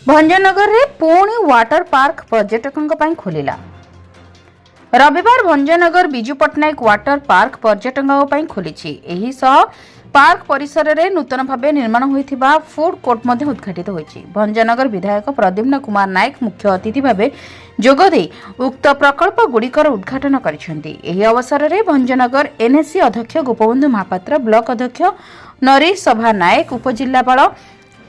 भंजनगर रे पुणी water park पर्यटकों ପାଇଁ खोलिला। रविवार भंजनगर बिजू पट्टनायक वाटर पार्क पर्यटकों ପାଇଁ खोलिछि। एही सह पार्क परिसर रे नूतन भावे निर्माण होइथिबा फूड कोर्ट मध्ये उद्घाटित होइछि। भंजनगर विधायक प्रद्युम्न कुमार नायक मुख्य अतिथि भावे जोगदे उक्त प्रकल्प गुड़िकर उद्घाटन करिसेंति। एही अवसर रे भंजनगर एनएससी अध्यक्ष गोपबंधु महापात्र, ब्लॉक अध्यक्ष नरेश सभा नायक, उपजिल्लापाल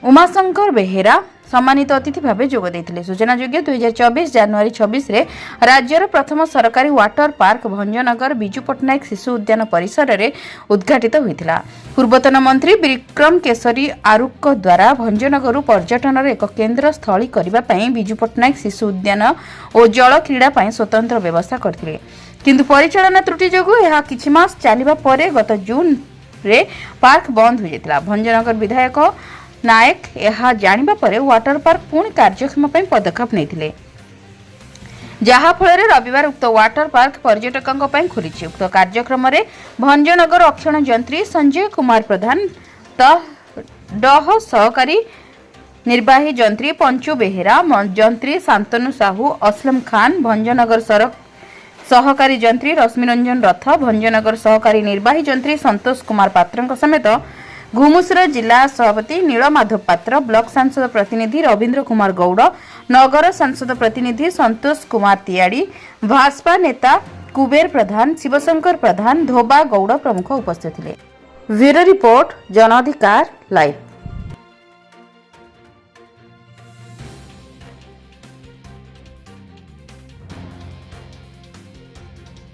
उमाशंकर बेहेरा सम्मानित अतिथि भावे जोग देथिले। सूचनायोग्य 2024 जनवरी 26 रे राज्यर प्रथम सरकारी वाटर पार्क भंजनगर बिजू पट्टनायक शिशु उद्यान परिसर रे उद्घाटित होइथिला। पूर्वतन मंत्री विक्रम केशरी आरुक द्वारा भंजनगर पर्यटन एक केन्द्र स्थली करबा पई बिजू पट्टनायक शिशु उद्यान और जल क्रीड़ा पई स्वतंत्र व्यवस्था करथिले, किंतु परिचालन त्रुटि जोगु यह किछि मास चलिबा परे गत जून रे पार्क बंद हो जाइतिला। भंजनगर विधायक नायक यह जानिबा परे वाटर पार्क पुणी कार्यक्षम पई पदक्षेप नेथिले, जहा फल रविवार उक्त वाटर पार्क पर्यटकों पई खोलिछि। उक्त कार्यक्रम रे भंजनगर अक्षण जंत्री संजय कुमार प्रधान, डह सहकारी निर्वाही जंत्री पंचू बेहेरा, जंत्री शांतनु साहू, असलम खान, भंजनगर सहकारी जंत्री रश्मिरंजन रथ, भंजनगर सहकारी निर्वाही जंत्री संतोष कुमार पात्र समेत घुमुसर जिला सभापति नीलमाधव पात्र, ब्लॉक सांसद प्रतिनिधि रवींद्र कुमार गौड़, नगर सांसद प्रतिनिधि संतोष कुमार तियाड़ी, भाजपा नेता कुबेर प्रधान, शिवशंकर प्रधान, धोबा गौड़ प्रमुख उपस्थित थे। ब्यूरो रिपोर्ट, जन अधिकार लाइव।